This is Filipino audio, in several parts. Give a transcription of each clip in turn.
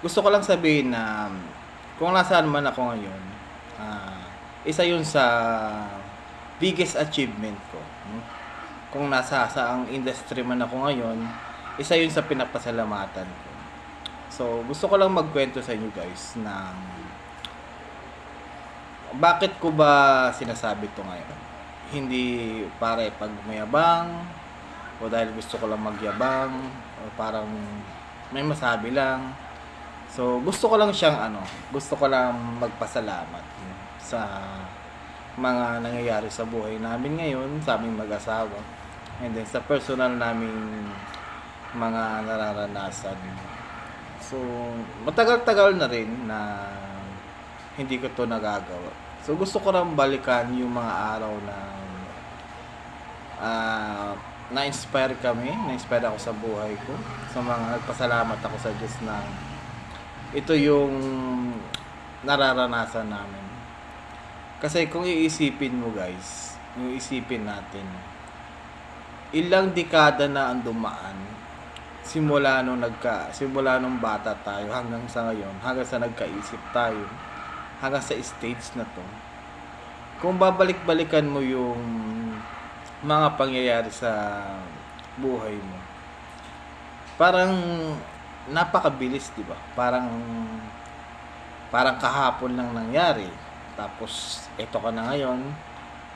gusto ko lang sabihin na kung nasaan man ako ngayon, ah, isa yun sa biggest achievement ko. Kung nasa saang industry man ako ngayon, isa yun sa pinapasalamatan ko. So, gusto ko lang magkwento sa inyo guys na bakit ko ba sinasabi to ngayon. Hindi para pagmayabang o dahil gusto ko lang magyabang o parang may masabi lang. So, gusto ko lang gusto ko lang magpasalamat sa mga nangyayari sa buhay namin ngayon, sa aming mag-asawa, and then sa personal naming mga nararanasan. So, matagal-tagal na rin na hindi ko to nagagawa. So, gusto ko lang balikan yung mga araw na na-inspire ako sa buhay ko. Sa mga nagpasalamat ako sa Diyos na ito yung nararanasan namin. Kasi kung iisipin mo guys, yung isipin natin, ilang dekada na ang dumaan simula nung bata tayo hanggang sa ngayon, hanggang sa nagkaisip tayo, hanggang sa stage na to. Kung babalik-balikan mo yung mga pangyayari sa buhay mo, parang napakabilis, di ba? Parang kahapon lang nangyari. Tapos eto ka na ngayon,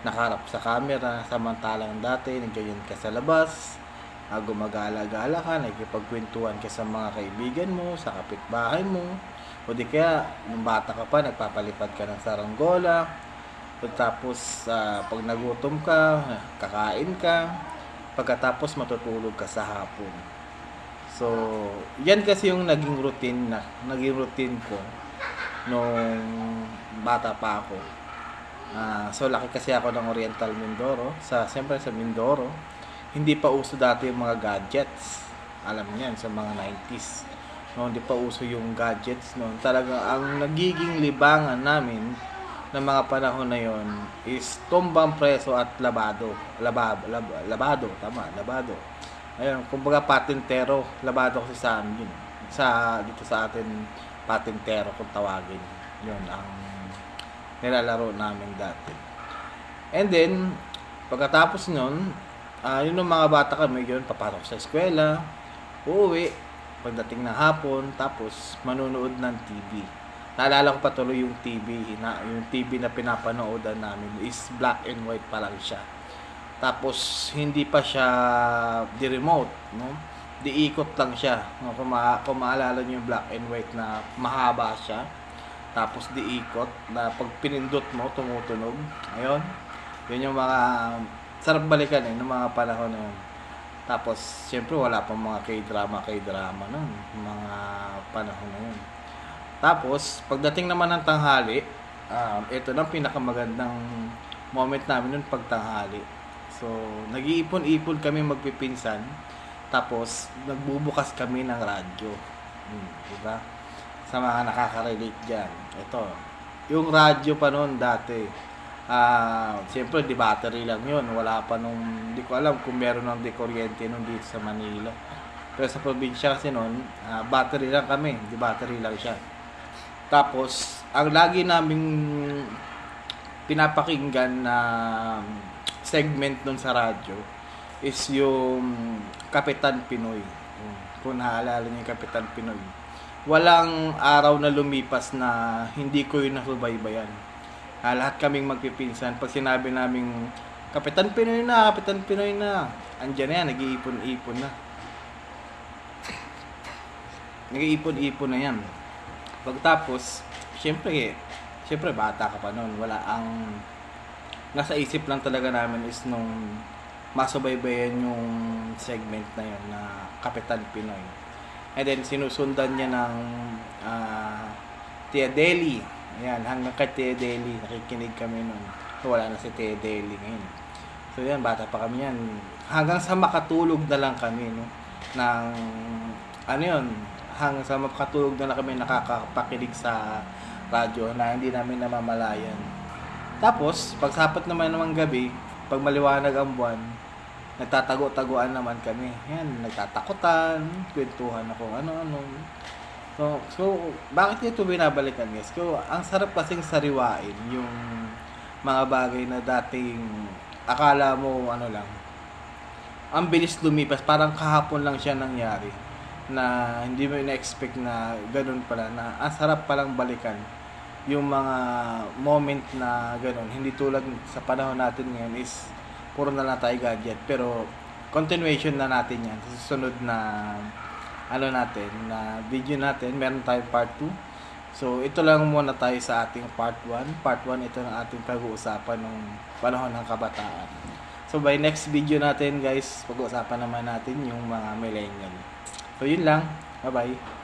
nakaharap sa camera, samantalang dati nandiyan ka sa labas, gumagala-gala ka, nakikipagkwentuhan ka sa mga kaibigan mo, sa kapitbahay mo, o di kaya nung bata ka pa nagpapalipad ka ng saranggola, o tapos pag nagutom ka, kakain ka, pagkatapos matutulog ka sa hapon. So, yan kasi yung naging routine ko nung bata pa ako. So, laki kasi ako ng Oriental Mindoro. Siyempre sa Mindoro, hindi pa uso dati yung mga gadgets. Alam niyan, sa mga 90s. No, hindi pa uso yung gadgets. No? Talaga, ang nagiging libangan namin ng mga panahon na yon is tumbang preso at labado. Labado. Ayun, kumbaga patintero, labado kasi sa amin yun. Dito sa atin, patintero kung tawagin. Yun ang nilalaro namin dati. And then, pagkatapos nun, yun ng mga bata kami, yun, papasok sa eskwela, uuwi, pagdating ng hapon, tapos manunood ng TV. Naalala ko pa tuloy yung TV na pinapanoodan namin is black and white pa lang siya. Tapos hindi pa siya di-remote, no? Di-ikot lang siya. No? Kung maalala niyo yung black and white na mahaba siya. Tapos di-ikot na pag pinindot mo tumutunog. Ayun. Yun yung mga sarap balikan ng mga panahon na yun. Tapos siyempre wala pang mga K-drama noon, mga panahon na yun. Tapos pagdating naman ng tanghali, ito na pinakamagandang moment namin noon pagtanghali. So, nag-iipon-ipon kami magpipinsan. Tapos, nagbubukas kami ng radyo. Diba? Sa mga nakaka-relate dyan. Ito. Yung radyo pa noon dati. Siyempre, di battery lang yun. Wala pa nung, di ko alam kung meron ng kuryente nung dito sa Manila. Pero sa probinsya kasi noon, battery lang kami. Di battery lang siya. Tapos, ang lagi naming pinapakinggan na segment nun sa radyo is yung Kapitan Pinoy. Kung naalala niyo yung Kapitan Pinoy. Walang araw na lumipas na hindi ko yun nasubaybayan. Lahat kaming magpipinsan. Pag sinabi naming Kapitan Pinoy na, andyan na yan, nag-iipon-ipon na. Nag-iipon-ipon na yan. Pagtapos, syempre bata ka pa noon. Nasa isip lang talaga namin is nung masubaybayan yung segment na yun na Kapitan Pinoy. And then sinusundan niya ng Tia Deli. Ayan, hanggang kay Tia Deli nakikinig kami nun. So, wala na si Tia Deli ngayon. So yan, bata pa kami yan. Hanggang sa makatulog na lang kami, no? Hanggang sa makatulog na lang kami nakakapakinig sa radyo na hindi namin namamalayan. Tapos, pagsapat naman gabi, pag maliwanag ang buwan, nagtatago-taguan naman kami. Yan, nagtatakutan, kwentuhan na kung ano-ano. So, So bakit ito binabalikan guys? Ang sarap kasing sariwain yung mga bagay na dating akala mo ano lang, ang bilis lumipas, parang kahapon lang siya nangyari na hindi mo ina-expect na ganun pala, na ang sarap palang balikan yung mga moment na ganun. Hindi tulad sa panahon natin ngayon is puro na lang tayo gadget, pero continuation na natin yan sa susunod na ano natin, na video natin. Meron tayong part 2. So ito lang muna tayo sa ating part 1. Part 1 ito ng ating pag-uusapan ng panahon ng kabataan. So by next video natin guys, pag-uusapan naman natin yung mga millennial. So yun lang. Bye bye.